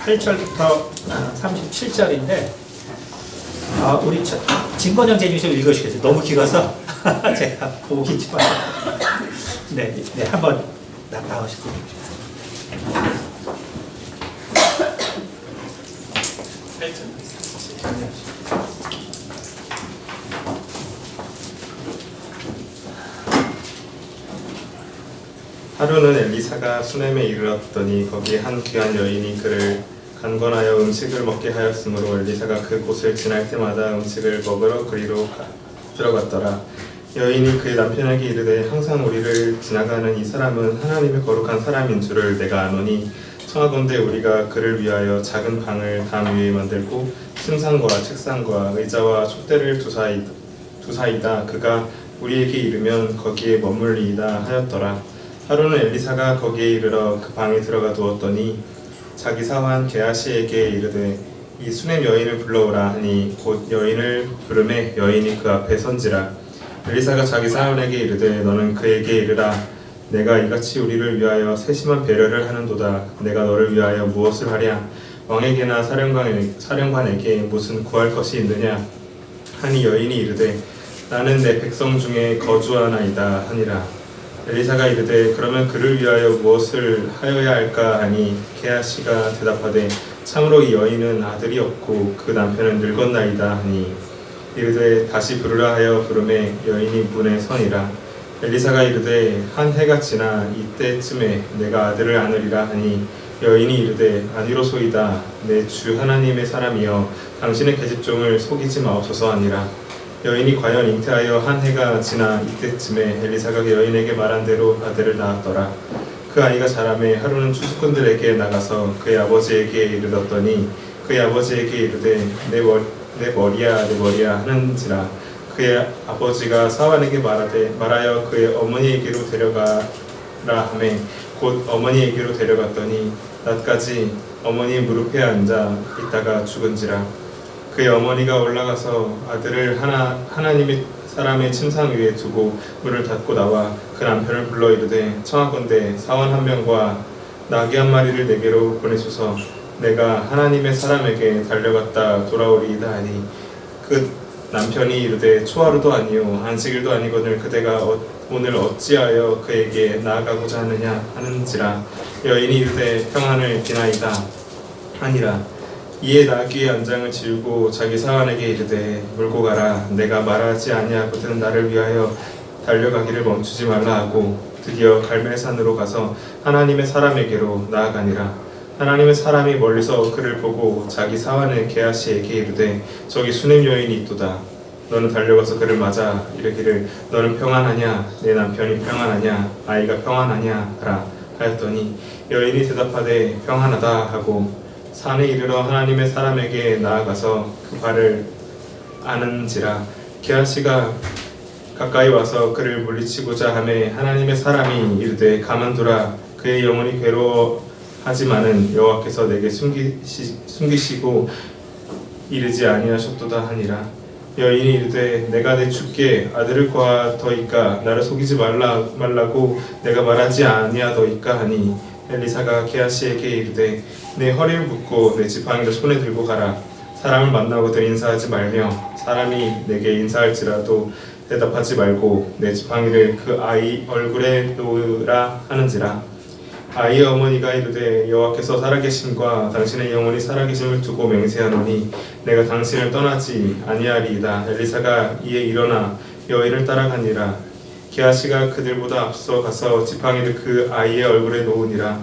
28절부터 37절인데 우리 진권영 제주님 읽어주시겠어요? 너무 길어서 제가 보기 좀 네, 한번 나오시죠. 하루는 엘리사가 수넴에 이르렀더니 거기에 한 귀한 여인이 그를 간권하여 음식을 먹게 하였으므로 엘리사가 그 곳을 지날 때마다 음식을 먹으러 그리로 들어갔더라. 여인이 그의 남편에게 이르되 항상 우리를 지나가는 이 사람은 하나님의 거룩한 사람인 줄을 내가 아노니 청하건대 우리가 그를 위하여 작은 방을 담 위에 만들고 침상과 책상과 의자와 촛대를 두사이다. 그가 우리에게 이르면 거기에 머물리이다 하였더라. 하루는 엘리사가 거기에 이르러 그 방에 들어가 두었더니 자기 사환 게하시에게 이르되 이 수넴 여인을 불러오라 하니 곧 여인을 부르매 여인이 그 앞에 선지라. 엘리사가 자기 사환에게 이르되 너는 그에게 이르라. 내가 이같이 우리를 위하여 세심한 배려를 하는도다. 내가 너를 위하여 무엇을 하랴? 왕에게나 사령관에게 무슨 구할 것이 있느냐? 하니 여인이 이르되 나는 내 백성 중에 거주하나이다 하니라. 엘리사가 이르되 그러면 그를 위하여 무엇을 하여야 할까 하니 게하시가 대답하되 참으로 이 여인은 아들이 없고 그 남편은 늙었나이다 하니 이르되 다시 부르라 하여 부르매 여인이 문에 서니라. 엘리사가 이르되 한 해가 지나 이때쯤에 내가 아들을 안으리라 하니 여인이 이르되 아니로소이다. 내 주 하나님의 사람이여 당신의 계집종을 속이지 마옵소서 하니라. 여인이 과연 잉태하여 한 해가 지나 이때쯤에 엘리사가 여인에게 말한 대로 아들을 낳았더라. 그 아이가 자라매 하루는 추수꾼들에게 나가서 그의 아버지에게 이르렀더니 그의 아버지에게 이르되 내 머리야 하는지라. 그의 아버지가 사환에게 말하여 그의 어머니에게로 데려가라 하매 곧 어머니에게로 데려갔더니 낮까지 어머니 무릎에 앉아 있다가 죽은지라. 그의 어머니가 올라가서 아들을 하나님의 사람의 침상 위에 두고 문을 닫고 나와 그 남편을 불러 이르되 청하건대 사원 한 명과 나귀 한 마리를 내게로 보내소서. 내가 하나님의 사람에게 달려갔다 돌아오리이다 하니 그 남편이 이르되 초하루도 아니요 안식일도 아니거늘 그대가 오늘 어찌하여 그에게 나아가고자 하느냐 하는지라. 여인이 이르되 평안을 비나이다 하니라. 이에 나귀의 안장을 지우고 자기 사환에게 이르되 물고 가라. 내가 말하지 아니하거든 나를 위하여 달려가기를 멈추지 말라 하고 드디어 갈멜산으로 가서 하나님의 사람에게로 나아가니라. 하나님의 사람이 멀리서 그를 보고 자기 사환의 게하시에게 이르되 저기 수넴 여인이 있도다. 너는 달려가서 그를 맞아 이르기를 너는 평안하냐? 내 남편이 평안하냐? 아이가 평안하냐? 하라 하였더니 여인이 대답하되 평안하다 하고 산에 이르러 하나님의 사람에게 나아가서 그 발을 아는지라. 게하시가 가까이 와서 그를 물리치고자 하매 하나님의 사람이 이르되 가만두라. 그의 영혼이 괴로워하지만은 여호와께서 내게 숨기시고 이르지 아니하셨도다 하니라. 여인이 이르되 내가 내 주께 아들을 구하더이까 나를 속이지 말라고 내가 말하지 아니하더이까 하니 엘리사가 게하시에게 이르되 내 허리를 묶고 내 지팡이를 손에 들고 가라. 사람을 만나거든 인사하지 말며 사람이 내게 인사할지라도 대답하지 말고 내 지팡이를 그 아이 얼굴에 놓으라 하는지라. 아이의 어머니가 이르되 여호와께서 살아계심과 당신의 영혼이 살아계심을 두고 맹세하노니 내가 당신을 떠나지 아니하리이다. 엘리사가 이에 일어나 여인을 따라가니라. 게하시가 그들보다 앞서 가서 지팡이를 그 아이의 얼굴에 놓으니라.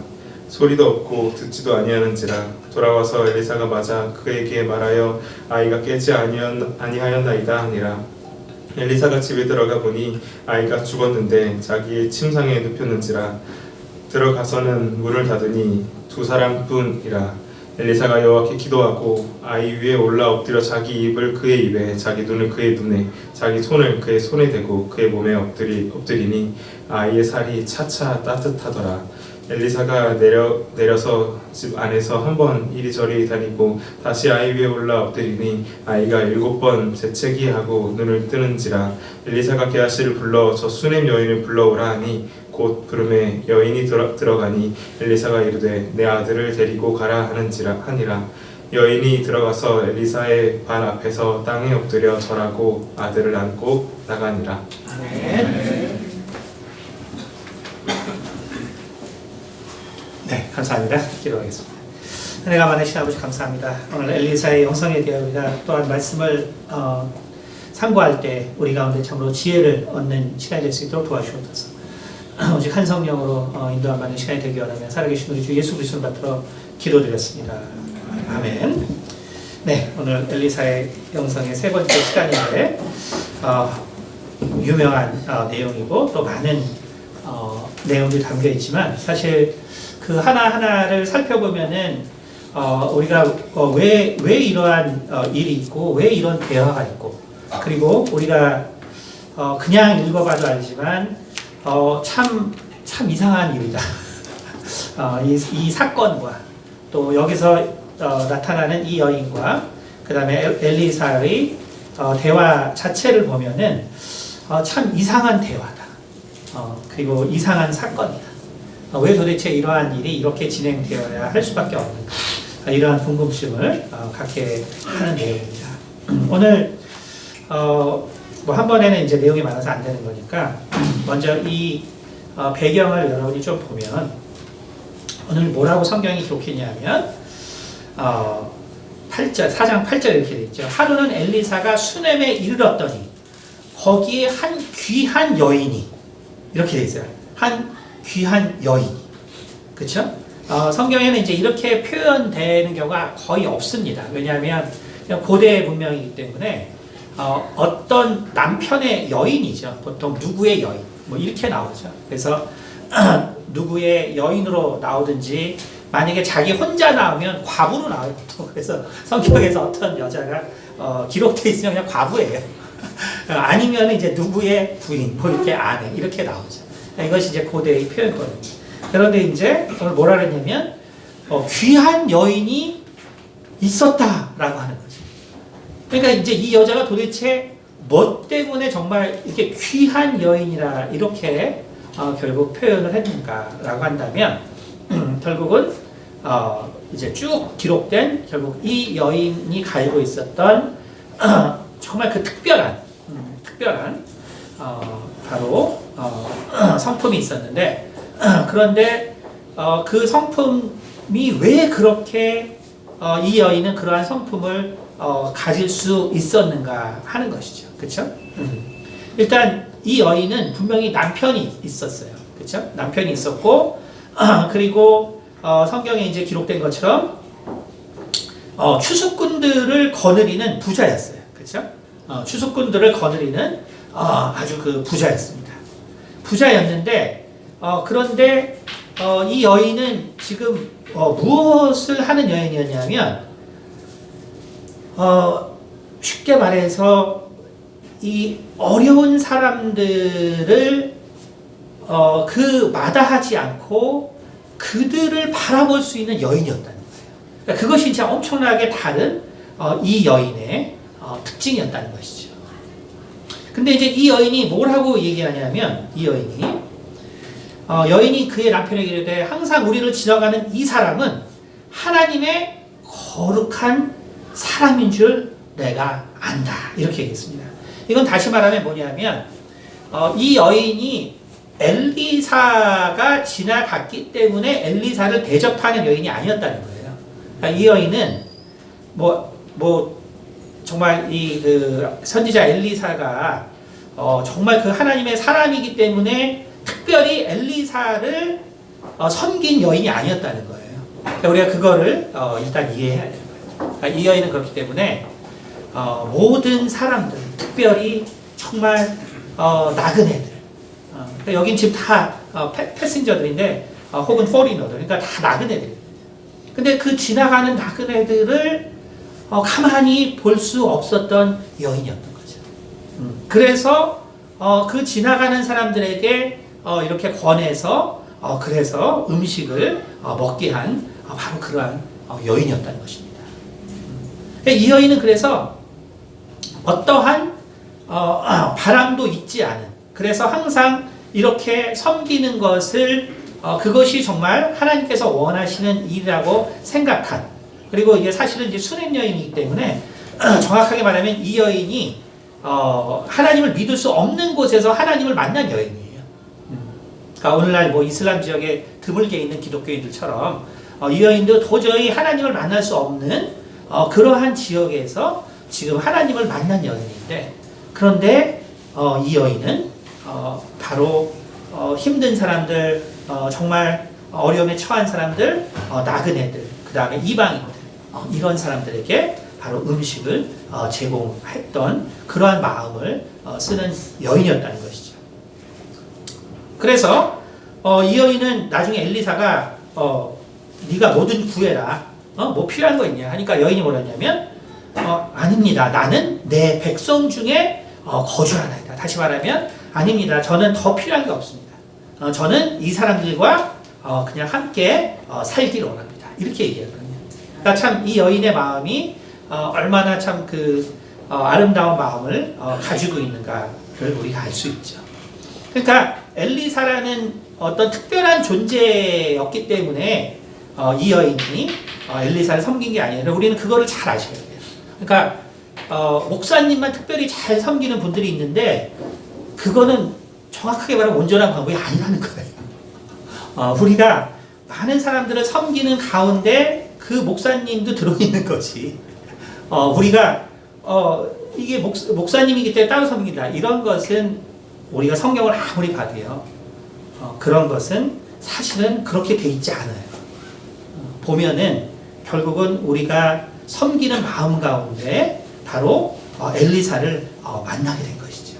소리도 없고 듣지도 아니하는지라. 돌아와서 엘리사가 맞아 그에게 말하여 아이가 깨지 아니하였나이다 하니라. 엘리사가 집에 들어가 보니 아이가 죽었는데 자기의 침상에 눕혔는지라. 들어가서는 문을 닫으니 두 사람뿐이라. 엘리사가 여호와께 기도하고 아이 위에 올라 엎드려 자기 입을 그의 입에 자기 눈을 그의 눈에 자기 손을 그의 손에 대고 그의 몸에 엎드리니 아이의 살이 차차 따뜻하더라. 엘리사가 내려서 집 안에서 한 번 이리저리 다니고 다시 아이 위에 올라 엎드리니 아이가 7번 재채기하고 눈을 뜨는지라. 엘리사가 게하시를 불러 저 수넴 여인을 불러오라 하니 곧 부름에 여인이 들어가니 엘리사가 이르되 내 아들을 데리고 가라 하니라. 여인이 들어가서 엘리사의 발 앞에서 땅에 엎드려 절하고 아들을 안고 나가니라. 아멘. 네, 감사합니다. 기도하겠습니다. 은혜가 많으신 아버지 감사합니다. 오늘 엘리사의 영성에 대해 우리가 또한 말씀을 상고할 때 우리 가운데 참으로 지혜를 얻는 시간이 될 수 있도록 도와주옵소서. 오직 한 성령으로 인도함 받는 시간이 되기 원하며 살아계신 우리 주 예수 그리스도를 받들어 기도드렸습니다. 아멘. 네, 오늘 엘리사의 영성의 세 번째 시간인데 유명한 내용이고 또 많은 내용들이 담겨 있지만 사실 그 하나하나를 살펴보면은 우리가 왜 이러한 일이 있고 왜 이런 대화가 있고 그리고 우리가 그냥 읽어봐도 알지만 참 이상한 일이다. 이 사건과 또 여기서 나타나는 이 여인과 그 다음에 엘리사의 대화 자체를 보면은 참 이상한 대화다. 그리고 이상한 사건이다. 왜 도대체 이러한 일이 이렇게 진행되어야 할 수밖에 없는가. 이러한 궁금증을 갖게 하는 내용입니다. 오늘 뭐 한 번에는 이제 내용이 많아서 안 되는 거니까 먼저 이 배경을 여러분이 좀 보면 오늘 뭐라고 성경이 기록했냐면 8절, 4장 8절 이렇게 되어 있죠. 하루는 엘리사가 수넴에 이르렀더니 거기에 한 귀한 여인이 이렇게 되어 있어요. 한 귀한 여인이. 그렇죠? 성경에는 이제 이렇게 표현되는 경우가 거의 없습니다. 왜냐하면 고대 문명이기 때문에 어떤 남편의 여인이죠. 보통 누구의 여인 뭐 이렇게 나오죠. 그래서 누구의 여인으로 나오든지 만약에 자기 혼자 나오면 과부로 나와요. 그래서 성경에서 어떤 여자가 기록돼 있으면 그냥 과부예요. 아니면 이제 누구의 부인, 뭐 이렇게 아내 이렇게 나오죠. 이것이 이제 고대의 표현법입니다. 그런데 이제 오늘 뭐라 그랬냐면 귀한 여인이 있었다라고 하는 거죠. 그러니까 이제 이 여자가 도대체 뭐 때문에 정말 이렇게 귀한 여인이라 이렇게 결국 표현을 했는가라고 한다면 결국은 이제 쭉 기록된 결국 이 여인이 가지고 있었던 정말 그 특별한 바로 성품이 있었는데 그런데 그 성품이 왜 그렇게 이 여인은 그러한 성품을 가질 수 있었는가 하는 것이죠. 그렇죠? 일단 이 여인은 분명히 남편이 있었어요. 그렇죠? 남편이 있었고 그리고 성경에 이제 기록된 것처럼 추수꾼들을 거느리는 부자였어요. 그렇죠? 추수꾼들을 거느리는 아주 그 부자였습니다. 부자였는데 그런데 이 여인은 지금 무엇을 하는 여인이었냐면 쉽게 말해서 이 어려운 사람들을 마다하지 않고 그들을 바라볼 수 있는 여인이었다는 거예요. 그러니까 그것이 진짜 엄청나게 다른 이 여인의 특징이었다는 것이죠. 근데 이제 이 여인이 뭘 하고 얘기하냐면 이 여인이 그의 남편에게 이르되 항상 우리를 지나가는 이 사람은 하나님의 거룩한 사람인 줄 내가 안다. 이렇게 얘기했습니다. 이건 다시 말하면 뭐냐면 이 여인이 엘리사가 지나갔기 때문에 엘리사를 대접하는 여인이 아니었다는 거예요. 그러니까 이 여인은 정말 그 선지자 엘리사가 정말 그 하나님의 사람이기 때문에 특별히 엘리사를 섬긴 여인이 아니었다는 거예요. 그러니까 우리가 그거를 일단 이해해야 돼요. 그러니까 이 여인은 그렇기 때문에 모든 사람들, 특별히 정말 나그네들, 그러니까 여긴 지금 다 패신저들인데 혹은 포리너들, 그러니까 다 나그네들. 근데 그 지나가는 나그네들을 가만히 볼 수 없었던 여인이었던 거죠. 그래서 그 지나가는 사람들에게 이렇게 권해서 그래서 음식을 먹게 한 바로 그러한 여인이었다는 것입니다. 이 여인은 그래서 어떠한 바람도 있지 않은, 그래서 항상 이렇게 섬기는 것을 그것이 정말 하나님께서 원하시는 일이라고 생각한, 그리고 이게 사실은 이제 순행 여인이기 때문에 정확하게 말하면 이 여인이 하나님을 믿을 수 없는 곳에서 하나님을 만난 여인이에요. 그러니까 오늘날 뭐 이슬람 지역에 드물게 있는 기독교인들처럼 이 여인도 도저히 하나님을 만날 수 없는 그러한 지역에서 지금 하나님을 만난 여인인데, 그런데 이 여인은 바로 힘든 사람들, 정말 어려움에 처한 사람들, 나그네들, 그 다음에 이방인들, 이런 사람들에게 바로 음식을 제공했던 그러한 마음을 쓰는 여인이었다는 것이죠. 그래서 이 여인은 나중에 엘리사가 네가 뭐든 구해라, 뭐 필요한 거 있냐 하니까 여인이 뭐랬냐면 아닙니다. 나는 내 백성 중에 거주하나이다. 다시 말하면 아닙니다. 저는 더 필요한 게 없습니다. 저는 이 사람들과 그냥 함께 살기를 원합니다. 이렇게 얘기하거든요. 그러니까 참 이 여인의 마음이 얼마나 참 그 아름다운 마음을 가지고 있는가를 우리가 알 수 있죠. 그러니까 엘리사라는 어떤 특별한 존재였기 때문에 이 여인이 엘리사를 섬긴 게 아니라 우리는 그거를 잘 아셔야 돼요. 그러니까 목사님만 특별히 잘 섬기는 분들이 있는데 그거는 정확하게 말하면 온전한 방법이 아니라는 거예요. 우리가 많은 사람들을 섬기는 가운데 그 목사님도 들어있는 거지. 우리가 이게 목사님이기 때문에 따로 섬긴다, 이런 것은 우리가 성경을 아무리 봐도요, 그런 것은 사실은 그렇게 돼 있지 않아요. 보면은 결국은 우리가 섬기는 마음 가운데 바로 엘리사를 만나게 된 것이죠.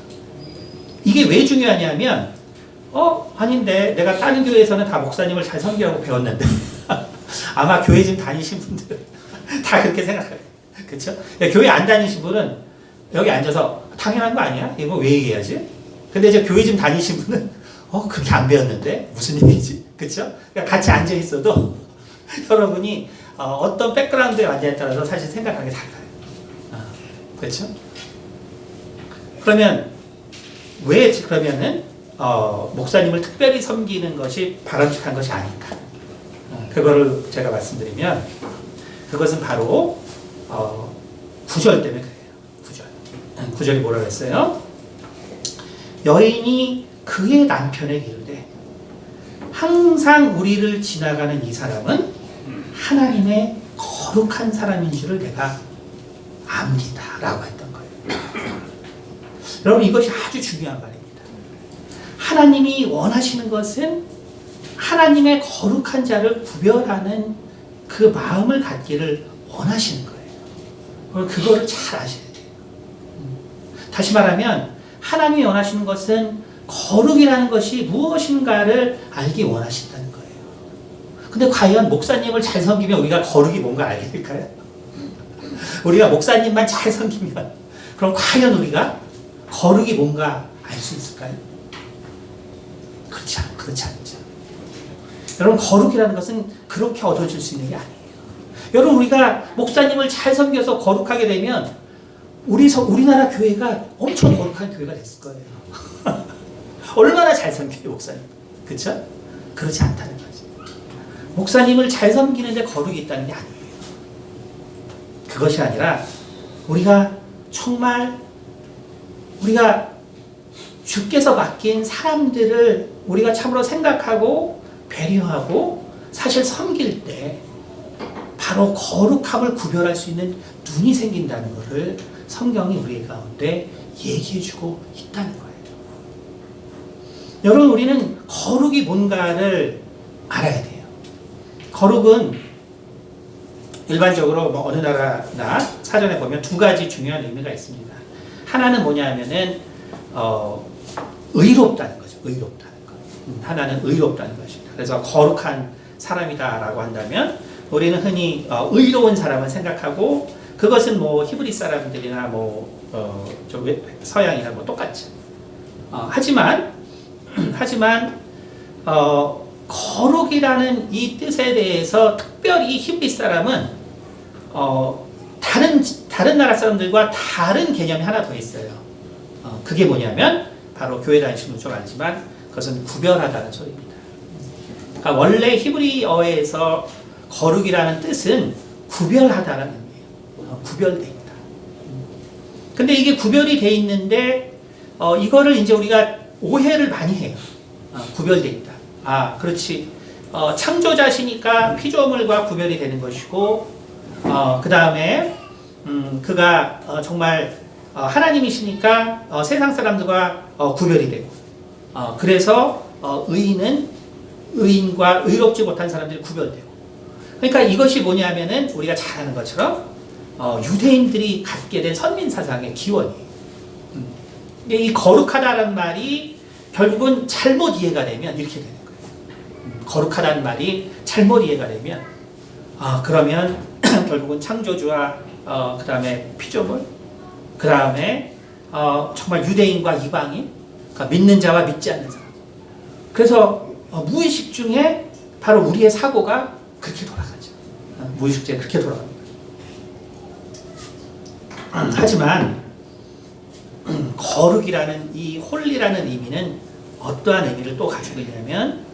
이게 왜 중요하냐면 아닌데 내가 다른 교회에서는 다 목사님을 잘 섬기라고 배웠는데 아마 교회 좀 다니신 분들은 다 그렇게 생각해요. 그렇죠? 교회 안 다니신 분은 여기 앉아서 당연한 거 아니야? 이거 왜 얘기해야지? 근데 이제 교회 좀 다니신 분은 그렇게 안 배웠는데 무슨 얘기지? 그렇죠? 그러니까 같이 앉아 있어도 여러분이 어떤 백그라운드에 앉아에 따라서 사실 생각하는 게 달라요. 그렇죠? 그러면은 목사님을 특별히 섬기는 것이 바람직한 것이 아닌가? 그거를 제가 말씀드리면 그것은 바로 9절 때문에 그래요. 9절이 뭐라고 했어요? 여인이 그의 남편에게 이르되 항상 우리를 지나가는 이 사람은 하나님의 거룩한 사람인 줄을 내가 압니다 라고 했던 거예요. 여러분, 이것이 아주 중요한 말입니다. 하나님이 원하시는 것은 하나님의 거룩한 자를 구별하는 그 마음을 갖기를 원하시는 거예요. 그거를 잘 아셔야 돼요. 다시 말하면 하나님이 원하시는 것은 거룩이라는 것이 무엇인가를 알기 원하신다는 거예요. 근데 과연 목사님을 잘 섬기면 우리가 거룩이 뭔가 알게 될까요? 우리가 목사님만 잘 섬기면 그럼 과연 우리가 거룩이 뭔가 알 수 있을까요? 그렇지 않죠. 여러분, 거룩이라는 것은 그렇게 얻어질 수 있는 게 아니에요. 여러분, 우리가 목사님을 잘 섬겨서 거룩하게 되면 우리나라 교회가 엄청 거룩한 교회가 됐을 거예요. 얼마나 잘 섬겨요, 목사님. 그렇죠? 그렇지 않다는 거죠. 목사님을 잘 섬기는데 거룩이 있다는 게 아니에요. 그것이 아니라 우리가 정말 주께서 맡긴 사람들을 우리가 참으로 생각하고 배려하고 사실 섬길 때 바로 거룩함을 구별할 수 있는 눈이 생긴다는 것을 성경이 우리 가운데 얘기해주고 있다는 거예요. 여러분, 우리는 거룩이 뭔가를 알아야 돼요. 거룩은 일반적으로 어느 나라나 사전에 보면 두 가지 중요한 의미가 있습니다. 하나는 뭐냐 하면은 의롭다는 거죠. 의롭다는 것. 하나는 의롭다는 것입니다. 그래서 거룩한 사람이다라고 한다면 우리는 흔히 의로운 사람을 생각하고 그것은 뭐 히브리 사람들이나 서양이나 똑같죠. 하지만 거룩이라는 이 뜻에 대해서 특별히 히브리 사람은 다른 나라 사람들과 다른 개념이 하나 더 있어요. 그게 뭐냐면 바로 교회 다니시는 분 좀 알지만 그것은 구별하다는 소리입니다. 그러니까 원래 히브리어에서 거룩이라는 뜻은 구별하다라는 의미예요. 구별돼 있다. 근데 이게 구별이 돼 있는데 이거를 이제 우리가 오해를 많이 해요. 구별돼 있다. 그렇지. 창조자시니까 피조물과 구별이 되는 것이고, 그 다음에 그가 정말 하나님이시니까 세상 사람들과 구별이 되고, 그래서 의인과 의롭지 못한 사람들이 구별되고. 그러니까 이것이 뭐냐면은 우리가 잘 아는 것처럼 유대인들이 갖게 된 선민 사상의 기원이에요. 이 거룩하다라는 말이 결국은 잘못 이해가 되면 이렇게 되는 거예요. 거룩하다는 말이 잘못 이해가 되면 그러면 결국은 창조주와 그 다음에 피조물, 그 다음에 정말 유대인과 이방인, 그러니까 믿는 자와 믿지 않는 사람. 그래서 무의식 중에 바로 우리의 사고가 그렇게 돌아가죠. 무의식 중에 그렇게 돌아갑니다. 하지만 거룩이라는 이 홀리라는 의미는 어떠한 의미를 또 가지고 있냐면,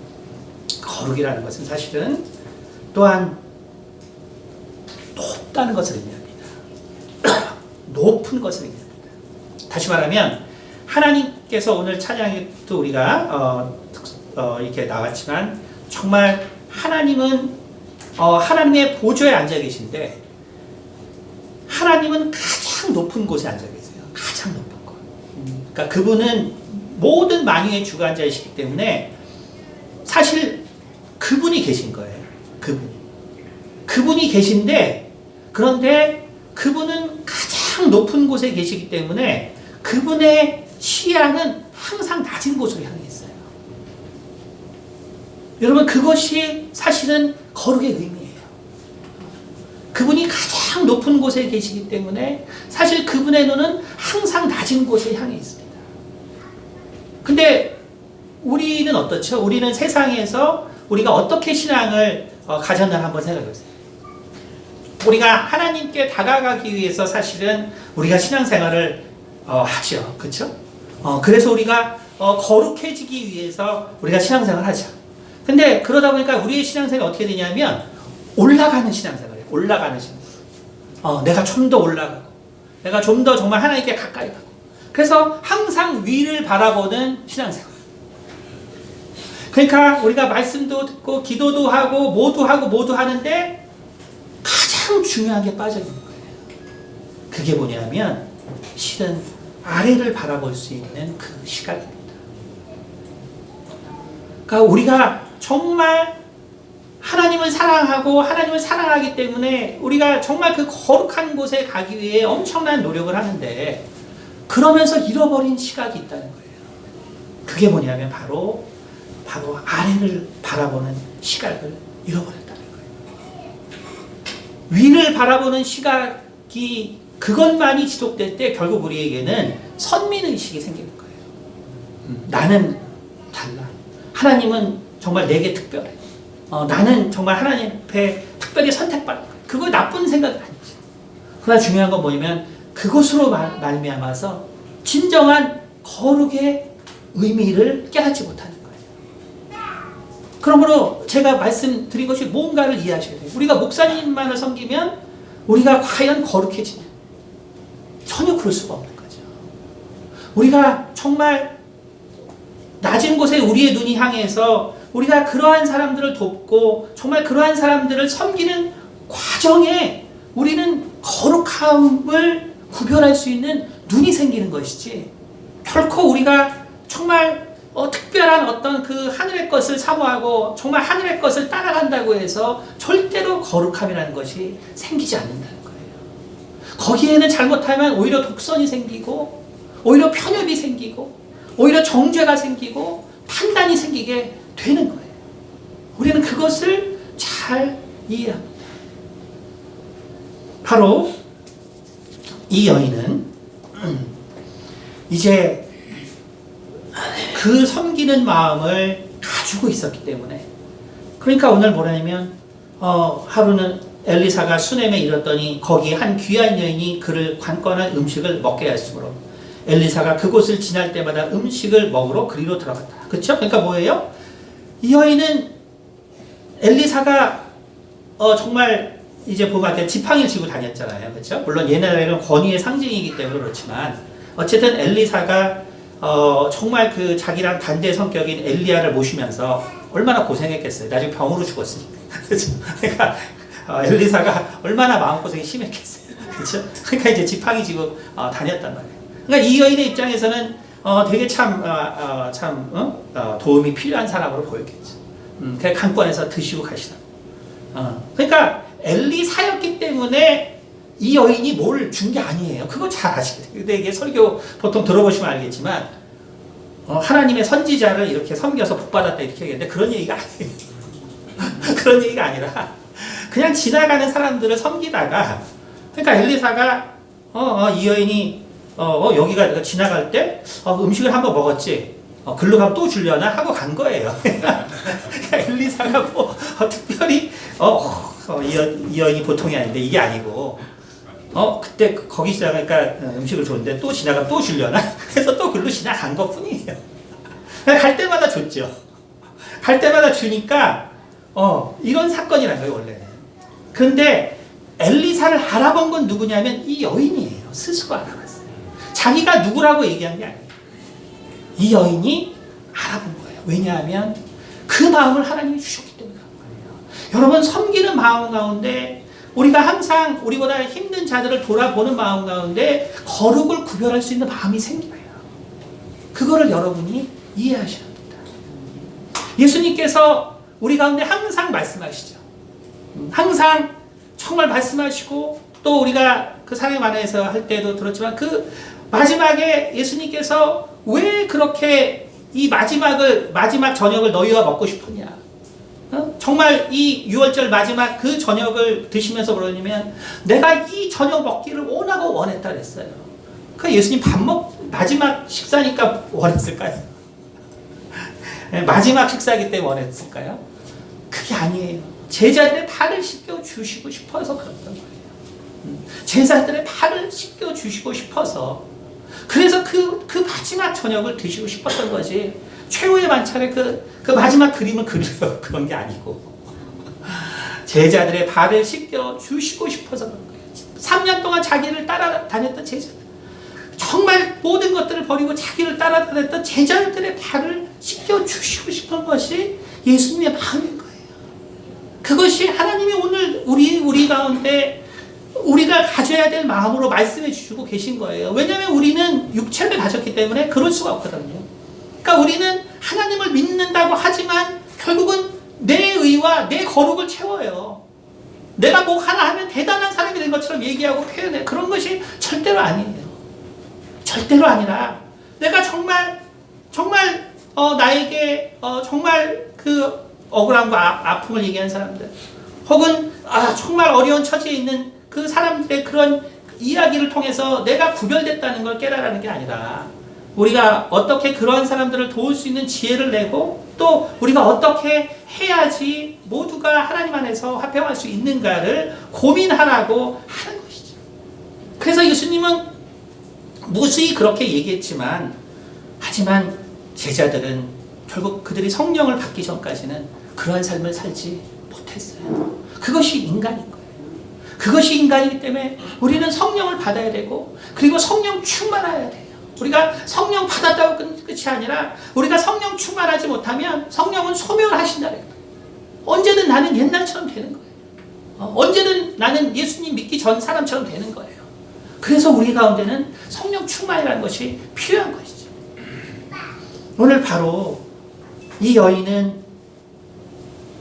거룩이라는 것은 사실은 또한 높다는 것을 의미합니다. 높은 것을 의미합니다. 다시 말하면 하나님께서 오늘 찬양에도 우리가 이렇게 나왔지만, 정말 하나님은 하나님의 보좌에 앉아 계신데, 하나님은 가장 높은 곳에 앉아 계세요. 가장 높은 곳. 그러니까 그분은 모든 만유의 주관자이시기 때문에 사실 그분이 계신 거예요. 그분이 계신데, 그런데 그분은 가장 높은 곳에 계시기 때문에 그분의 시야는 항상 낮은 곳으로 향해 있어요. 여러분, 그것이 사실은 거룩의 의미예요. 그분이 가장 높은 곳에 계시기 때문에 사실 그분의 눈은 항상 낮은 곳에 향해 있습니다. 근데 우리는 어떻죠? 우리는 세상에서 우리가 어떻게 신앙을 가졌나 한번 생각해 보세요. 우리가 하나님께 다가가기 위해서 사실은 우리가 신앙생활을 하죠. 그렇죠? 그래서 우리가 거룩해지기 위해서 우리가 신앙생활을 하죠. 근데 그러다 보니까 우리의 신앙생활이 어떻게 되냐면 올라가는 신앙생활이에요. 올라가는 신앙생활. 내가 좀 더 올라가고, 내가 좀 더 정말 하나님께 가까이 가고, 그래서 항상 위를 바라보는 신앙생활. 그러니까 우리가 말씀도 듣고 기도도 하고 모두 하는데 가장 중요한 게 빠져 있는 거예요. 그게 뭐냐면 실은 아래를 바라볼 수 있는 그 시각입니다. 그러니까 우리가 정말 하나님을 사랑하고 하나님을 사랑하기 때문에 우리가 정말 그 거룩한 곳에 가기 위해 엄청난 노력을 하는데, 그러면서 잃어버린 시각이 있다는 거예요. 그게 뭐냐면 바로 아래를 바라보는 시각을 잃어버렸다는 거예요. 위를 바라보는 시각이 그것만이 지속될 때 결국 우리에게는 선민의식이 생기는 거예요. 나는 달라. 하나님은 정말 내게 특별해. 나는 정말 하나님 앞에 특별히 선택받은 거예요. 그거 나쁜 생각은 아니죠. 그러나 중요한 건 뭐냐면 그것으로 말미암아서 진정한 거룩의 의미를 깨닫지 못하는 거예요. 그러므로 제가 말씀드린 것이 뭔가를 이해하셔야 돼요. 우리가 목사님만을 섬기면 우리가 과연 거룩해지냐? 전혀 그럴 수가 없는 거죠. 우리가 정말 낮은 곳에 우리의 눈이 향해서 우리가 그러한 사람들을 돕고 정말 그러한 사람들을 섬기는 과정에 우리는 거룩함을 구별할 수 있는 눈이 생기는 것이지, 결코 우리가 정말 특별한 어떤 그 하늘의 것을 사모하고 정말 하늘의 것을 따라간다고 해서 절대로 거룩함이라는 것이 생기지 않는다는 거예요. 거기에는 잘못하면 오히려 독선이 생기고, 오히려 편협이 생기고, 오히려 정죄가 생기고, 판단이 생기게 되는 거예요. 우리는 그것을 잘 이해합니다. 바로 이 여인은 이제 그 섬기는 마음을 가지고 있었기 때문에, 그러니까 오늘 뭐라냐면 하루는 엘리사가 수넴에 이르렀더니 거기에 한 귀한 여인이 그를 관건한 음식을 먹게 하였으므로 엘리사가 그곳을 지날 때마다 음식을 먹으러 그리로 들어갔다. 그렇죠? 그러니까 뭐예요? 이 여인은 엘리사가 정말 이제 보면 지팡이를 쥐고 다녔잖아요. 그렇죠? 물론 옛날에는 권위의 상징이기 때문에 그렇지만 어쨌든 엘리사가 정말 그 자기랑 반대 성격인 엘리야를 모시면서 얼마나 고생했겠어요. 나중에 병으로 죽었으니까. 그렇죠? 그러니까 엘리사가 얼마나 마음고생이 심했겠어요. 그렇죠? 그러니까 이제 지팡이 쥐고 다녔단 말이에요. 그러니까 이 여인의 입장에서는 되게 도움이 필요한 사람으로 보였겠죠. 그냥 강권에서 드시고 가시라고. 그러니까 엘리사였기 때문에 이 여인이 뭘 준 게 아니에요. 그거 잘 아시거든요. 근데 이게 설교 보통 들어보시면 알겠지만 하나님의 선지자를 이렇게 섬겨서 복받았다 이렇게 얘기하는데 그런 얘기가 아니에요. 그런 얘기가 아니라 그냥 지나가는 사람들을 섬기다가 그러니까 엘리사가 이 여인이 여기가 내가 지나갈 때 음식을 한번 먹었지 글로 가면 또 주려나 하고 간 거예요. 그러니까 엘리사가 뭐 특별히 이 여인이 보통이 아닌데 이게 아니고 그때 거기 지나가니까 음식을 줬는데 또 지나가면 또 주려나 해서 또 글로 지나간 것 뿐이에요. 갈 때마다 줬죠. 갈 때마다 주니까 이런 사건이란 거예요 원래는. 그런데 엘리사를 알아본 건 누구냐면 이 여인이에요. 스스로 알아봤어요. 자기가 누구라고 얘기한 게 아니에요. 이 여인이 알아본 거예요. 왜냐하면 그 마음을 하나님이 주셨기 때문에 그런 거예요. 여러분 섬기는 마음 가운데 우리가 항상 우리보다 힘든 자들을 돌아보는 마음 가운데 거룩을 구별할 수 있는 마음이 생겨요. 그거를 여러분이 이해하셔야 합니다. 예수님께서 우리 가운데 항상 말씀하시죠. 항상 정말 말씀하시고 또 우리가 그 사랑의 만화에서 할 때도 들었지만 그 마지막에 예수님께서 왜 그렇게 이 마지막 저녁을 너희와 먹고 싶었냐? 정말 이 6월절 마지막 그 저녁을 드시면서 그러냐면 내가 이 저녁 먹기를 원하고 원했다 그랬어요. 그 예수님 마지막 식사니까 원했을까요? 마지막 식사이기 때문에 원했을까요? 그게 아니에요. 제자들의 발을 씻겨 주시고 싶어서 그랬던 거예요. 제자들의 발을 씻겨 주시고 싶어서 그래서 그 마지막 저녁을 드시고 싶었던 거지 최후의 만찬에 그 마지막 그림을 그리려고 그런 게 아니고 제자들의 발을 씻겨 주시고 싶어서 그런 거예요. 3년 동안 자기를 따라다녔던 제자들 정말 모든 것들을 버리고 자기를 따라다녔던 제자들의 발을 씻겨 주시고 싶은 것이 예수님의 마음인 거예요. 그것이 하나님이 오늘 우리 가운데 우리가 가져야 될 마음으로 말씀해 주시고 계신 거예요. 왜냐하면 우리는 육체를 가졌기 때문에 그럴 수가 없거든요. 그러니까 우리는 하나님을 믿는다고 하지만 결국은 내 의와 내 거룩을 채워요. 내가 뭐 하나 하면 대단한 사람이 된 것처럼 얘기하고 표현해. 그런 것이 절대로 아니에요. 절대로 아니라 내가 정말 나에게 정말 그 억울함과 아픔을 얘기하는 사람들 혹은 정말 어려운 처지에 있는 그 사람들의 그런 이야기를 통해서 내가 구별됐다는 걸 깨달아는 게 아니라 우리가 어떻게 그런 사람들을 도울 수 있는 지혜를 내고 또 우리가 어떻게 해야지 모두가 하나님 안에서 화평할 수 있는가를 고민하라고 하는 것이죠. 그래서 예수님은 무수히 그렇게 얘기했지만 하지만 제자들은 결국 그들이 성령을 받기 전까지는 그러한 삶을 살지 못했어요. 그것이 인간인 거예요. 그것이 인간이기 때문에 우리는 성령을 받아야 되고 그리고 성령 충만해야 돼요. 우리가 성령 받았다고 끝이 아니라 우리가 성령 충만하지 못하면 성령은 소멸하신다 그래요. 언제든 나는 옛날처럼 되는 거예요. 언제든 나는 예수님 믿기 전 사람처럼 되는 거예요. 그래서 우리 가운데는 성령 충만이라는 것이 필요한 것이죠. 오늘 바로 이 여인은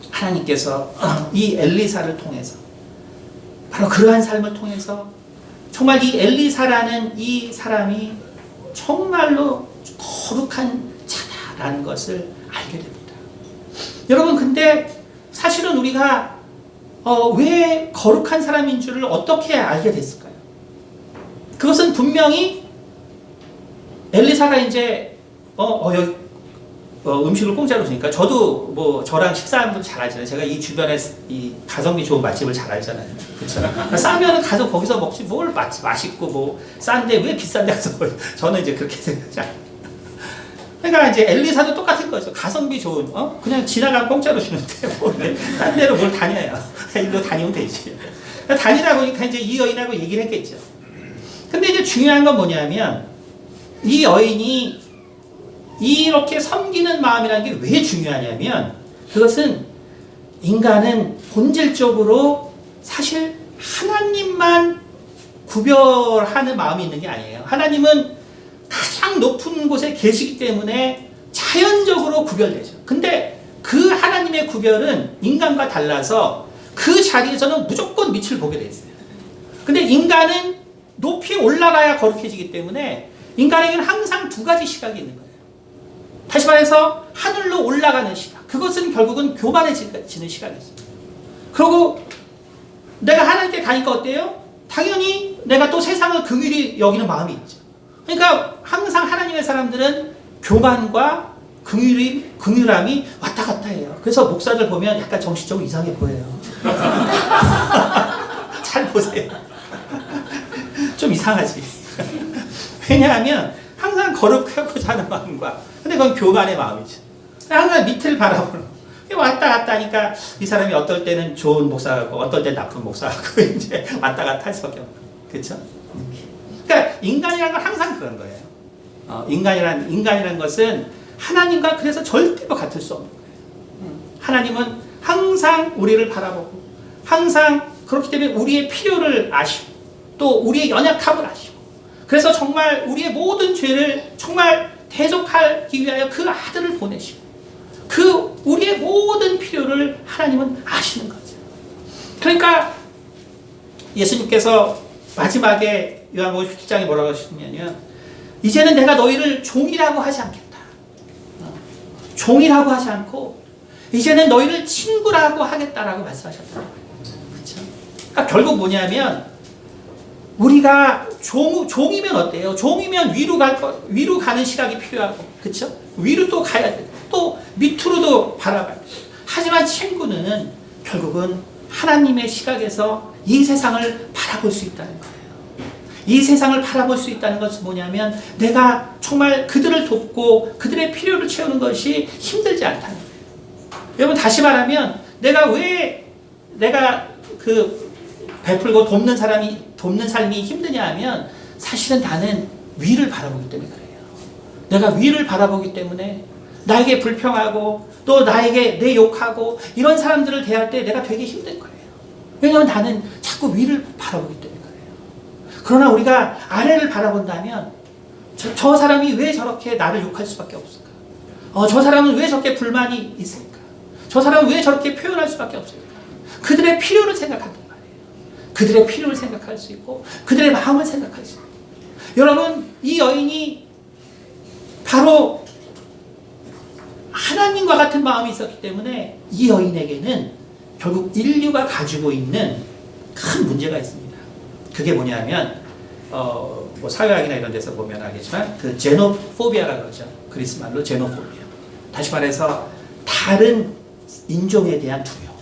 하나님께서 이 엘리사를 통해서 바로 그러한 삶을 통해서 정말 이 엘리사라는 이 사람이 정말로 거룩한 자다라는 것을 알게 됩니다. 여러분 근데 사실은 우리가 왜 거룩한 사람인 줄을 어떻게 알게 됐을까요? 그것은 분명히 엘리사가 이제 음식을 공짜로 주니까 저도 뭐 저랑 식사하는 분 잘 알잖아요. 제가 이 주변에 이 가성비 좋은 맛집을 잘 알잖아요. 그렇죠? 싸면은 가서 거기서 먹지 뭘 맛있고 뭐 싼데 왜 비싼데 가서 저는 이제 그렇게 생각하지 않아요. 그러니까 이제 엘리사도 똑같은 거죠. 가성비 좋은 그냥 지나가면 공짜로 주는데 딴 데로 뭘 다녀요. 일로 다니면 되지. 다니다 보니까 이제 이 여인하고 얘기를 했겠죠. 근데 이제 중요한 건 뭐냐면 이 여인이 이렇게 섬기는 마음이라는 게 왜 중요하냐면 그것은 인간은 본질적으로 사실 하나님만 구별하는 마음이 있는 게 아니에요. 하나님은 가장 높은 곳에 계시기 때문에 자연적으로 구별되죠. 근데 그 하나님의 구별은 인간과 달라서 그 자리에서는 무조건 빛을 보게 돼 있어요. 근데 인간은 높이 올라가야 거룩해지기 때문에 인간에게는 항상 두 가지 시각이 있는 거예요. 다시 말해서 하늘로 올라가는 시각. 그것은 결국은 교만해지는 시각이죠. 그리고 내가 하나님께 가니까 어때요? 당연히 내가 또 세상을 긍휼히 여기는 마음이 있죠. 그러니까 항상 하나님의 사람들은 교만과 긍휼함이 왔다 갔다 해요. 그래서 목사들 보면 약간 정신적으로 이상해 보여요. 잘 보세요. 좀 이상하지. 왜냐하면 항상 거룩하고자 하는 마음과 근데 그건 교만의 마음이죠. 항상 밑을 바라보는 왔다 갔다 하니까 이 사람이 어떨 때는 좋은 목사하고 어떨 때는 나쁜 목사하고 이제 왔다 갔다 할 수밖에 없는 거예요. 그렇죠? 그러니까 인간이라는 건 항상 그런 거예요. 인간이라는 것은 하나님과 그래서 절대로 같을 수 없는 거예요. 하나님은 항상 우리를 바라보고 항상 그렇기 때문에 우리의 필요를 아시고 또 우리의 연약함을 아시고 그래서 정말 우리의 모든 죄를 정말 대속하기 위하여 그 아들을 보내시고 그 우리의 모든 필요를 하나님은 아시는 거죠. 그러니까 예수님께서 마지막에 요한복음 17장에 뭐라고 하시냐면 이제는 내가 너희를 종이라고 하지 않겠다. 종이라고 하지 않고 이제는 너희를 친구라고 하겠다라고 말씀하셨다는 거예요. 그렇죠? 그러니까 결국 뭐냐면 우리가 종이면 어때요? 종이면 위로 가는 시각이 필요하고, 그렇죠? 위로 또 가야 돼. 또 밑으로도 바라봐야 돼. 하지만 친구는 결국은 하나님의 시각에서 이 세상을 바라볼 수 있다는 거예요. 이 세상을 바라볼 수 있다는 것은 뭐냐면 내가 정말 그들을 돕고 그들의 필요를 채우는 것이 힘들지 않다는 거예요. 여러분 다시 말하면 내가 베풀고 돕는 삶이 힘드냐 하면 사실은 나는 위를 바라보기 때문에 그래요. 내가 위를 바라보기 때문에 나에게 불평하고 또 나에게 내 욕하고 이런 사람들을 대할 때 내가 되게 힘든 거예요. 왜냐하면 나는 자꾸 위를 바라보기 때문에 그래요. 그러나 우리가 아래를 바라본다면 저 사람이 왜 저렇게 나를 욕할 수밖에 없을까? 저 사람은 왜 저렇게 불만이 있을까? 저 사람은 왜 저렇게 표현할 수밖에 없을까? 그들의 필요를 생각한단 말이에요. 그들의 필요를 생각할 수 있고 그들의 마음을 생각할 수 있고 여러분 이 여인이 바로 하나님과 같은 마음이 있었기 때문에 이 여인에게는 결국 인류가 가지고 있는 큰 문제가 있습니다. 그게 뭐냐면 뭐 사회학이나 이런 데서 보면 알겠지만 그 제노포비아라고 그러죠. 그리스 말로 제노포비아. 다시 말해서 다른 인종에 대한 두려움.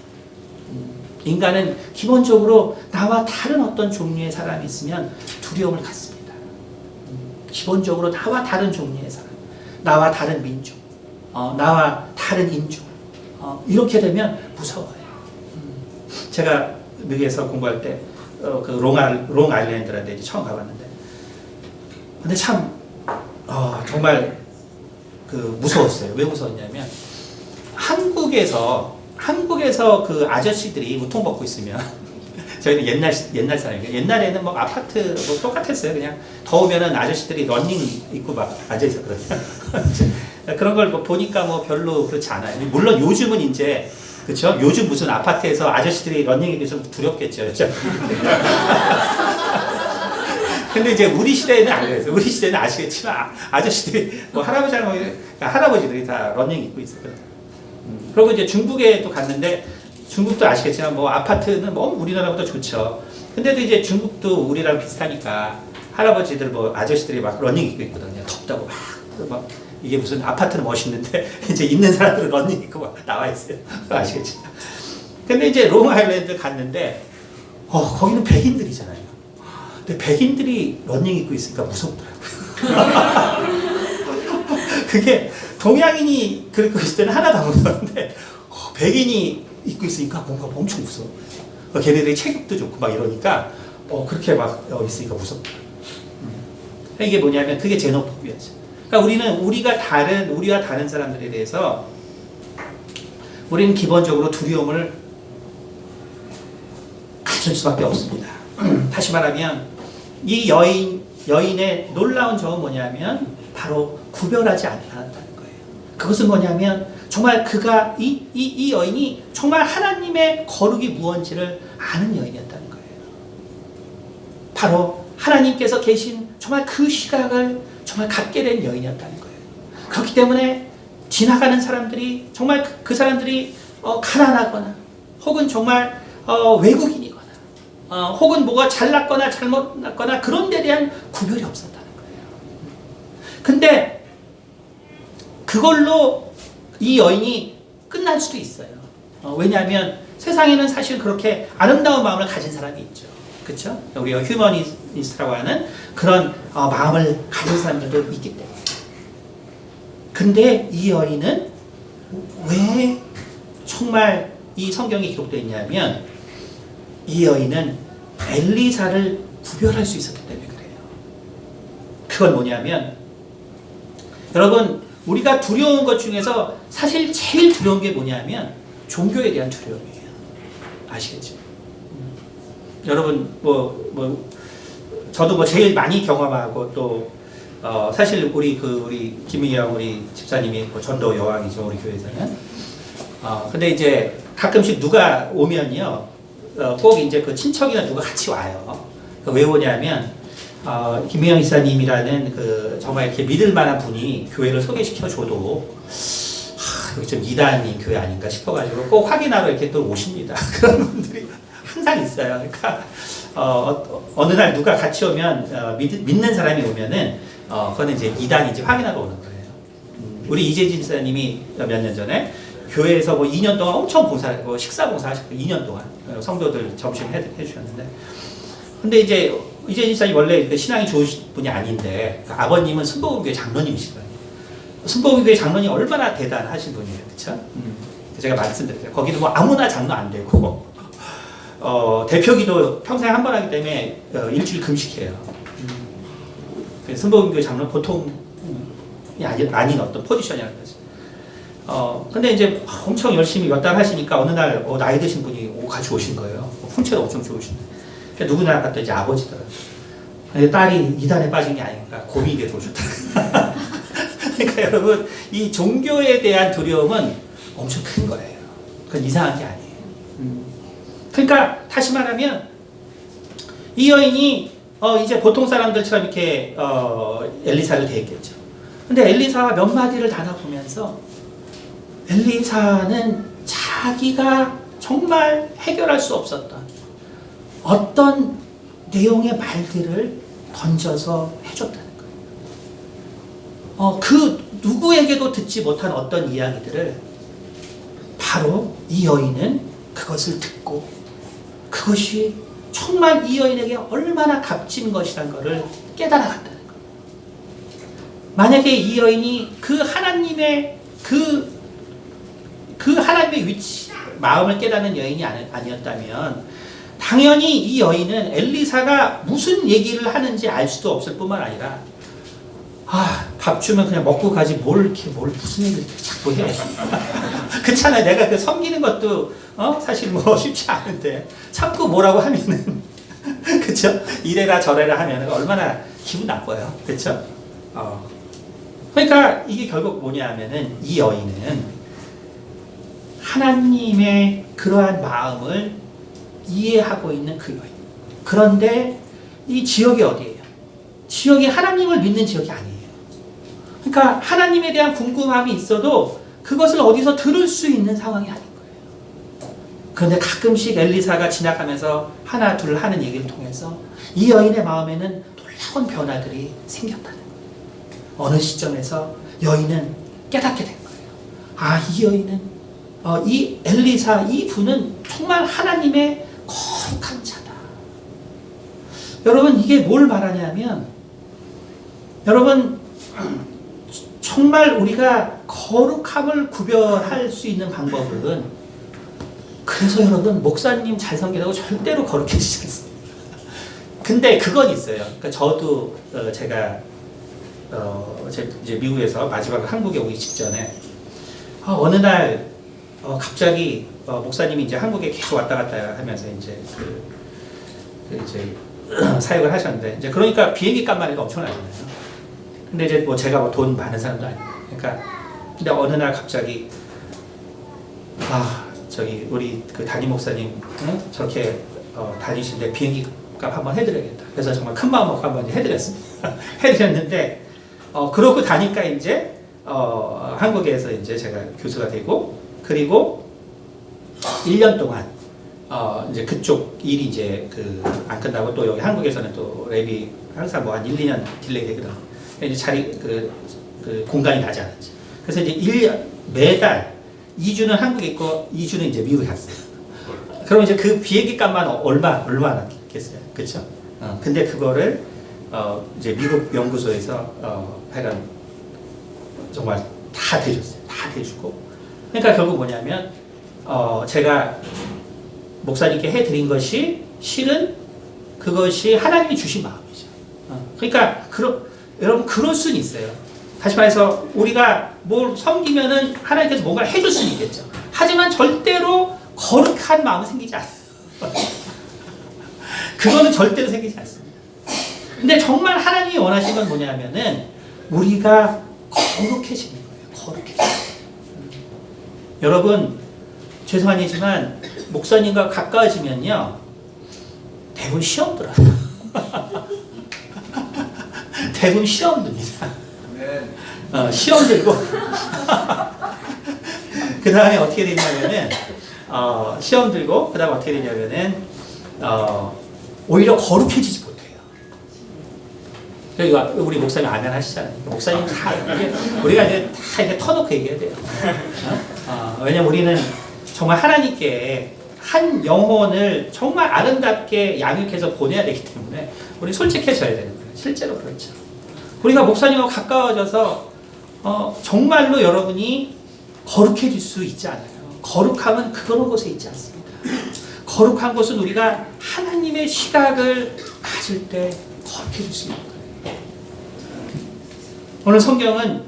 인간은 기본적으로 나와 다른 어떤 종류의 사람이 있으면 두려움을 갖습니다. 기본적으로 나와 다른 종류의 사람, 나와 다른 민족, 나와 다른 인종, 이렇게 되면 무서워요. 제가 미국에서 공부할 때 그 롱 아일랜드라는 데 처음 가봤는데, 근데 참 정말 그 무서웠어요. 왜 무서웠냐면 한국에서 그 아저씨들이 우통 벗고 있으면 저희는 옛날 사람이에요. 옛날에는 뭐 아파트 뭐 똑같았어요. 그냥 더우면은 아저씨들이 러닝 입고 막 앉아 있었거든요. 그런 걸 뭐 보니까 뭐 별로 그렇지 않아요. 물론 요즘은 이제 그렇죠. 요즘 무슨 아파트에서 아저씨들이 러닝 입기 좀 두렵겠죠. 그렇죠? 근데 이제 우리 시대에는 안 그랬어요. 우리 시대는 아시겠지만 아저씨들이 뭐 할아버지들이 다 러닝 입고 있었거든요. 그리고 이제 중국에 또 갔는데 중국도 아시겠지만 뭐 아파트는 뭐 우리나라보다 좋죠. 근데도 이제 중국도 우리랑 비슷하니까 할아버지들 뭐 아저씨들이 막 러닝 입고 있거든요. 덥다고 막 이게 무슨 아파트는 멋있는데 이제 있는 사람들은 런닝 입고 막 나와 있어요. 아시겠죠? 근데 이제 롱 아일랜드 갔는데 거기는 백인들이잖아요. 근데 백인들이 런닝 입고 있으니까 무섭더라고요. 그게 동양인이 그렇고 있을 때는 하나도 안 무서웠는데 백인이 입고 있으니까 뭔가 엄청 무서워. 걔네들이 체격도 좋고 막 이러니까 그렇게 막 있으니까 무섭다. 이게 뭐냐면 그게 제노포비아죠. 그러니까 우리와 다른 사람들에 대해서 우리는 기본적으로 두려움을 가질 수밖에 없습니다. 다시 말하면 이 여인의 놀라운 점은 뭐냐면 바로 구별하지 않는다는 거예요. 그것은 뭐냐면 정말 그가 이 여인이 정말 하나님의 거룩이 무언지를 아는 여인이었다는 거예요. 바로 하나님께서 계신 정말 그 시각을 정말 갖게 된 여인이었다는 거예요. 그렇기 때문에 지나가는 사람들이 정말 그 사람들이 가난하거나 혹은 정말 외국인이거나 혹은 뭐가 잘났거나 잘못났거나 그런 데 대한 구별이 없었다는 거예요. 근데 그걸로 이 여인이 끝날 수도 있어요. 왜냐하면 세상에는 사실 그렇게 아름다운 마음을 가진 사람이 있죠. 그렇죠? 우리가 휴머니스트라고 하는 그런 마음을 가진 사람들도 있기 때문에. 근데 이 여인은 왜 정말 이 성경에 기록되어 있냐면 이 여인은 엘리사를 구별할 수 있었기 때문에 그래요. 그건 뭐냐면 여러분 우리가 두려운 것 중에서 사실 제일 두려운 게 뭐냐면 종교에 대한 두려움이에요. 아시겠죠? 여러분 저도 제일 많이 경험하고 또 사실 우리 김희영 우리 집사님이 전도 여왕이죠 우리 교회에서는. 근데 이제 가끔씩 누가 오면요 꼭 이제 그 친척이나 누가 같이 와요. 왜 오냐면 김희영 이사님이라는 그 정말 이렇게 믿을 만한 분이 교회를 소개시켜 줘도 여기 좀 이단인 교회 아닌가 싶어가지고 꼭 확인하러 이렇게 또 오십니다. 그런 분들이 항상 있어요. 그러니까 어느 날 누가 같이 오면 믿는 사람이 오면은 그거는 이제 이단인지 확인하러 오는 거예요. 우리 이재진 집사님이 몇 년 전에 교회에서 2년 동안 엄청 식사 봉사 하셨고 2년 동안 성도들 점심 해주셨는데 근데 이제 이재진 집사님 원래 신앙이 좋으신 분이 아닌데 아버님은 순복음교회 장로님이시거든요. 순복음교회 장로님 얼마나 대단하신 분이에요, 그렇죠? 제가 말씀드렸어요. 거기는 뭐 아무나 장로 안 되고 대표기도 평생 한 번 하기 때문에 일주일 금식해요. 순복음교회 장로 보통이 아닌 어떤 포지션이라는 거죠. 근데 이제 엄청 열심히 몇 달 하시니까 어느 날 나이 드신 분이 같이 오신 거예요. 풍채도 엄청 좋으신데. 누구나 봤더니 이제 아버지더라고요. 근데 딸이 이단에 빠진 게 아니니까 고민이 들어오셨다. 그러니까 여러분, 이 종교에 대한 두려움은 엄청 큰 거예요. 그건 이상한 게 아니에요. 그러니까 다시 말하면 이 여인이 이제 보통 사람들처럼 이렇게 엘리사를 대했겠죠. 근데 엘리사가 몇 마디를 나눠보면서 엘리사는 자기가 정말 해결할 수 없었던 어떤 내용의 말들을 던져서 해줬다는 거예요. 그 누구에게도 듣지 못한 어떤 이야기들을 바로 이 여인은 그것을 듣고 그것이 정말 이 여인에게 얼마나 값진 것이라는 것을 깨달아갔다는 거예요. 만약에 이 여인이 그 하나님의 하나님의 위치, 마음을 깨닫는 여인이 아니었다면 당연히 이 여인은 엘리사가 무슨 얘기를 하는지 알 수도 없을 뿐만 아니라 밥 주면 그냥 먹고 가지 뭘 무슨 얘기를 자꾸 해. 그렇잖아요. 내가 그 섬기는 것도 사실 쉽지 않은데 참고 뭐라고 하면은 그쵸? 이래라 저래라 하면은 얼마나 기분 나빠요. 그쵸? 그러니까 이게 결국 뭐냐 하면은 이 여인은 하나님의 그러한 마음을 이해하고 있는 그 여인. 그런데 이 지역이 어디예요? 지역이 하나님을 믿는 지역이 아니에요. 그러니까 하나님에 대한 궁금함이 있어도 그것을 어디서 들을 수 있는 상황이 아닌 거예요. 그런데 가끔씩 엘리사가 지나가면서 하나 둘 하는 얘기를 통해서 이 여인의 마음에는 놀라운 변화들이 생겼다는 거예요. 어느 시점에서 여인은 깨닫게 된 거예요. 아, 이 여인은 이 엘리사 이 분은 정말 하나님의 거룩한 자다. 여러분 이게 뭘 말하냐면 여러분 정말 우리가 거룩함을 구별할 수 있는 방법은 그래서 여러분 목사님 잘 섬기라고 절대로 거룩해지지 않습니다. 근데 그건 있어요. 그러니까 저도 제가 이제 미국에서 마지막 한국에 오기 직전에 어느 날 갑자기 목사님이 이제 한국에 계속 왔다 갔다 하면서 이제 이제 사역을 하셨는데 이제 그러니까 비행기 값만 해도 엄청나잖아요. 근데 이제 뭐 제가 뭐 돈 많은 사람도 아니고 그러니까 근데 어느 날 갑자기 저기 우리 그 담임 목사님 저렇게 다니시는데 비행기 값 한번 해드려야겠다. 그래서 정말 큰 마음 먹고 한번 해드렸습니다. 해드렸는데 그러고 다니까 이제 한국에서 이제 제가 교수가 되고 그리고 1년 동안 이제 그쪽 일이 이제 안 끝나고 또 여기 한국에서는 또 랩이 항상 뭐 한 1, 2년 딜레이 되거든. 이제 자리 그 공간이 나지 않았지. 그래서 이제 매달 2주는 한국에 있고 2주는 이제 미국에 갔어요. 그럼 이제 그 비행기 값만 얼마나 겠어요, 그렇죠? 근데 그거를 이제 미국 연구소에서 하여간 정말 다 대줬어요. 다 대주고. 그러니까 결국 뭐냐면 제가 목사님께 해드린 것이 실은 그것이 하나님이 주신 마음이죠. 그러니까 여러분 그럴 수는 있어요. 다시 말해서 우리가 뭘 섬기면은 하나님께서 뭔가 해줄 수는 있겠죠. 하지만 절대로 거룩한 마음은 생기지 않아요. 그거는 절대로 생기지 않습니다. 근데 정말 하나님이 원하시는 건 뭐냐면은 우리가 거룩해지는 거예요. 거룩해지는 거예요. 여러분 죄송한 얘기지만 목사님과 가까워지면요 대부분 시험 들어요. 대부분 시험 듭니다. 시험 들고 그 다음에 어떻게 되냐면은 시험 들고 그 다음에 어떻게 되냐면은 오히려 거룩해지지 못해요. 그러니까 우리 목사님 아멘 하시잖아요. 목사님 다 우리가 이제 다 이렇게 터놓고 얘기해야 돼요. 왜냐면 우리는 정말 하나님께 한 영혼을 정말 아름답게 양육해서 보내야 되기 때문에 우리 솔직해져야 되는 거예요. 실제로 그렇죠. 우리가 목사님하고 가까워져서 정말로 여러분이 거룩해질 수 있지 않아요. 거룩함은 그런 곳에 있지 않습니다. 거룩한 곳은 우리가 하나님의 시각을 가질 때 거룩해질 수 있는 거예요. 오늘 성경은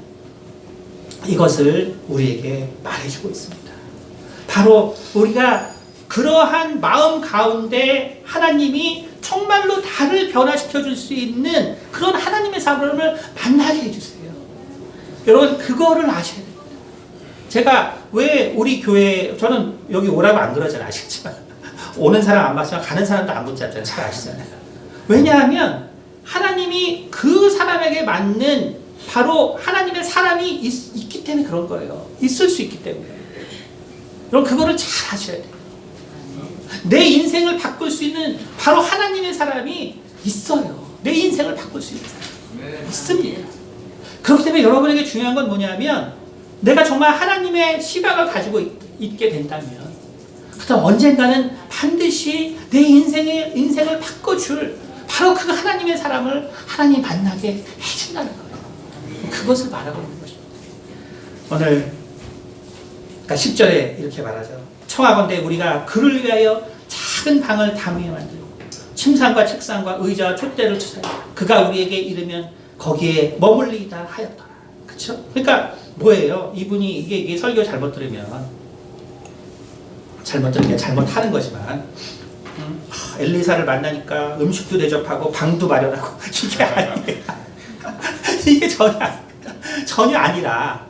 이것을 우리에게 말해주고 있습니다. 바로 우리가 그러한 마음 가운데 하나님이 정말로 나를 변화시켜 줄 수 있는 그런 하나님의 사람을 만나게 해주세요. 여러분 그거를 아셔야 됩니다. 제가 왜 우리 교회 저는 여기 오라고 안 그러잖아요. 아시겠지만 오는 사람 안 봤지만 가는 사람도 안 붙잡잖아요. 잘 아시잖아요. 왜냐하면 하나님이 그 사람에게 맞는 바로 하나님의 사람이 있기 때문에 그런 거예요. 있을 수 있기 때문에. 여러분 그거를 잘 아셔야 돼요. 내 인생을 바꿀 수 있는 바로 하나님의 사람이 있어요. 내 인생을 바꿀 수 있는 사람이 있습니다. 그렇기 때문에 여러분에게 중요한 건 뭐냐면 내가 정말 하나님의 시각을 가지고 있게 된다면 그다음 언젠가는 반드시 내 인생을 바꿔줄 바로 그 하나님의 사람을 하나님이 만나게 해준다는 거예요. 그것을 말하고 있는 것입니다. 오늘 그러니까 10절에 이렇게 말하죠. 청하건대 우리가 그를 위하여 작은 방을 담위에 만들고 침상과 책상과 의자와 촛대를 주사요. 그가 우리에게 이르면 거기에 머물리다 하였더라. 그렇죠? 그러니까 뭐예요? 이분이 이게 설교 잘못 들으면 잘못하는 거지만 엘리사를 만나니까 음식도 대접하고 방도 마련하고 이게 아니에요. 이게 전혀 아니라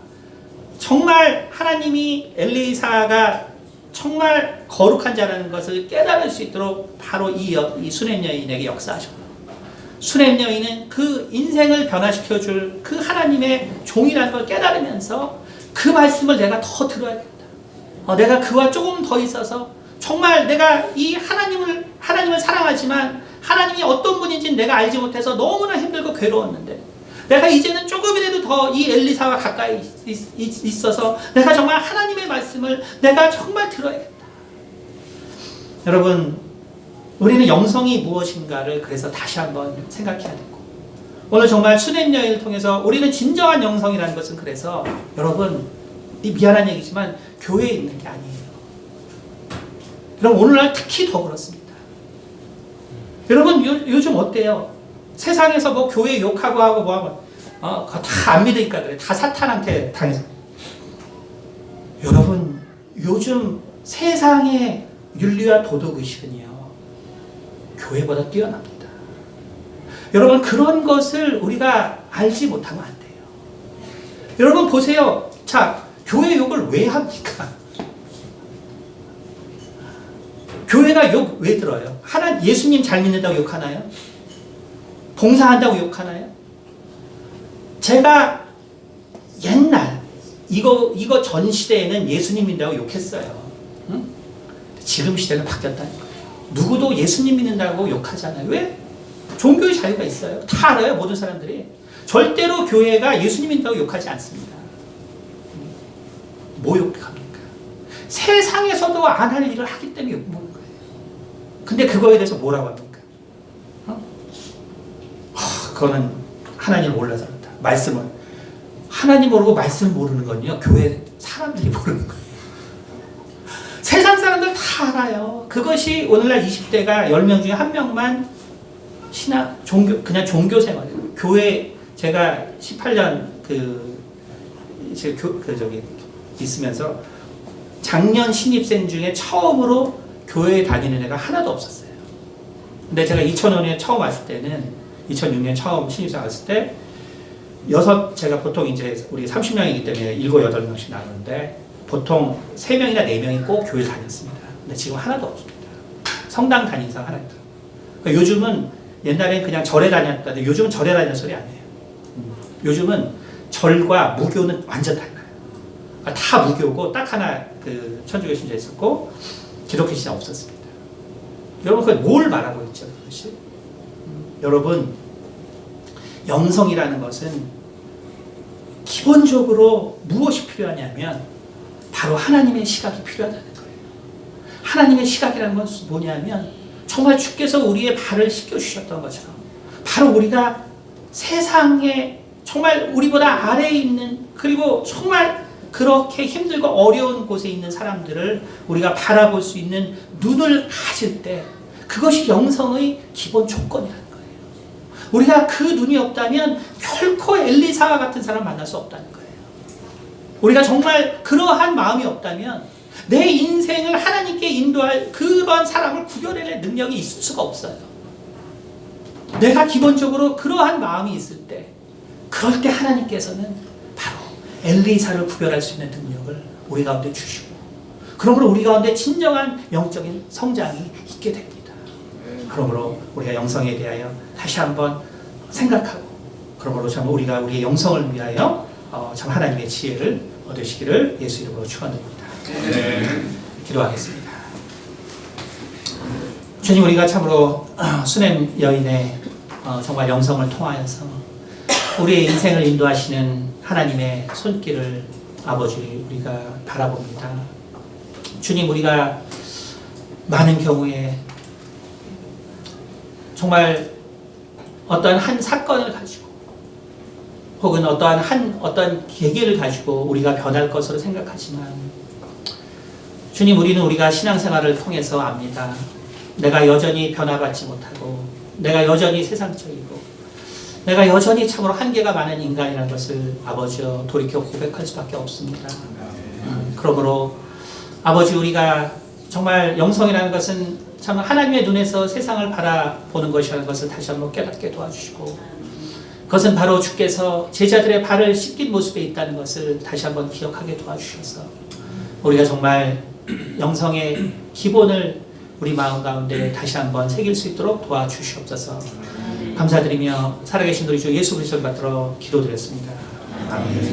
정말 하나님이 엘리사가 정말 거룩한 자라는 것을 깨달을 수 있도록 바로 이 수냄 여인에게 역사하셨고 수냄 여인은 그 인생을 변화시켜줄 그 하나님의 종이라는 걸 깨달으면서 그 말씀을 내가 더 들어야겠다. 내가 그와 조금 더 있어서 정말 내가 이 하나님을 사랑하지만 하나님이 어떤 분인지는 내가 알지 못해서 너무나 힘들고 괴로웠는데 내가 이제는 조금이라도 더 이 엘리사와 가까이 있어서 내가 정말 하나님의 말씀을 내가 정말 들어야겠다. 여러분, 우리는 영성이 무엇인가를 그래서 다시 한번 생각해야 되고, 오늘 정말 수냄여인을 통해서 우리는 진정한 영성이라는 것은, 그래서 여러분, 이 미안한 얘기지만 교회에 있는 게 아니에요. 여러분, 오늘날 특히 더 그렇습니다. 여러분, 요즘 어때요? 세상에서 뭐 교회 욕하고 하고 뭐하고 그거 다 안 믿으니까 그래. 다 사탄한테 당해서. 여러분, 요즘 세상의 윤리와 도덕의식은요, 교회보다 뛰어납니다. 여러분, 그런 것을 우리가 알지 못하면 안 돼요. 여러분 보세요. 자, 교회 욕을 왜 합니까? 교회가 욕 왜 들어요? 예수님 잘 믿는다고 욕하나요? 봉사한다고 욕하나요? 제가 옛날 이거 전 시대에는 예수님 믿는다고 욕했어요. 응? 지금 시대는 바뀌었다는 거예요. 누구도 예수님 믿는다고 욕하잖아요. 왜? 종교의 자유가 있어요. 다 알아요, 모든 사람들이. 절대로 교회가 예수님 믿는다고 욕하지 않습니다. 뭐 욕합니까? 세상에서도 안 할 일을 하기 때문에 욕먹는 거예요. 근데 그거에 대해서 뭐라고 합니까? 그거는 하나님을 몰라서 그렇다. 말씀을. 하나님 모르고 말씀을 모르는 건요, 교회 사람들이 모르는 거예요. 세상 사람들 다 알아요. 그것이 오늘날 20대가 10명 중에 1명만 그냥 종교 생활이에요. 교회, 제가 18년 있으면서 작년 신입생 중에 처음으로 교회에 다니는 애가 하나도 없었어요. 근데 제가 2005년에 처음 왔을 때는, 2006년 처음 신입생 왔을 때, 제가 보통 이제 우리 30명이기 때문에 7, 8명씩 나누는데, 보통 3명이나 4명이 꼭 교회를 다녔습니다. 근데 지금 하나도 없습니다. 성당 다니는 사람 하나 있더라고요. 그러니까 요즘은, 옛날엔 그냥 절에 다녔다는데 요즘은 절에 다니는 소리 아니에요. 요즘은 절과 무교는 완전 달라요. 그러니까 다 무교고 딱 하나 천주교 신자 있었고 기독교 신자 없었습니다. 여러분, 그걸 뭘 말하고 있죠? 그것이? 여러분, 영성이라는 것은 기본적으로 무엇이 필요하냐면 바로 하나님의 시각이 필요하다는 거예요. 하나님의 시각이라는 것은 뭐냐면 정말 주께서 우리의 발을 씻겨주셨던 것처럼 바로 우리가 세상에 정말 우리보다 아래에 있는, 그리고 정말 그렇게 힘들고 어려운 곳에 있는 사람들을 우리가 바라볼 수 있는 눈을 가질 때, 그것이 영성의 기본 조건이라는 거예요. 우리가 그 눈이 없다면 결코 엘리사와 같은 사람 만날 수 없다는 거예요. 우리가 정말 그러한 마음이 없다면 내 인생을 하나님께 인도할 그런 사람을 구별해낼 능력이 있을 수가 없어요. 내가 기본적으로 그러한 마음이 있을 때, 그럴 때 하나님께서는 바로 엘리사를 구별할 수 있는 능력을 우리 가운데 주시고, 그러므로 우리 가운데 진정한 영적인 성장이 있게 됩니다. 그러므로 우리가 영성에 대하여 다시 한번 생각하고, 그러므로 참 우리가 우리의 영성을 위하여 참 하나님의 지혜를 얻으시기를 예수 이름으로 축원드립니다. 기도하겠습니다. 주님, 우리가 참으로 수냄 여인의 정말 영성을 통하여서 우리의 인생을 인도하시는 하나님의 손길을 아버지 우리가 바라봅니다. 주님, 우리가 많은 경우에 정말 어떠한 한 사건을 가지고 혹은 어떠한 계기를 가지고 우리가 변할 것으로 생각하지만, 주님, 우리가 신앙생활을 통해서 압니다. 내가 여전히 변화받지 못하고, 내가 여전히 세상적이고, 내가 여전히 참으로 한계가 많은 인간이라는 것을 아버지여 돌이켜 고백할 수밖에 없습니다. 그러므로 아버지, 우리가 정말 영성이라는 것은 참 하나님의 눈에서 세상을 바라보는 것이라는 것을 다시 한번 깨닫게 도와주시고, 그것은 바로 주께서 제자들의 발을 씻긴 모습에 있다는 것을 다시 한번 기억하게 도와주셔서 우리가 정말 영성의 기본을 우리 마음 가운데 다시 한번 새길 수 있도록 도와주시옵소서. 감사드리며 살아계신 우리 주 예수 그리스도를 받들어 기도드렸습니다. 아멘.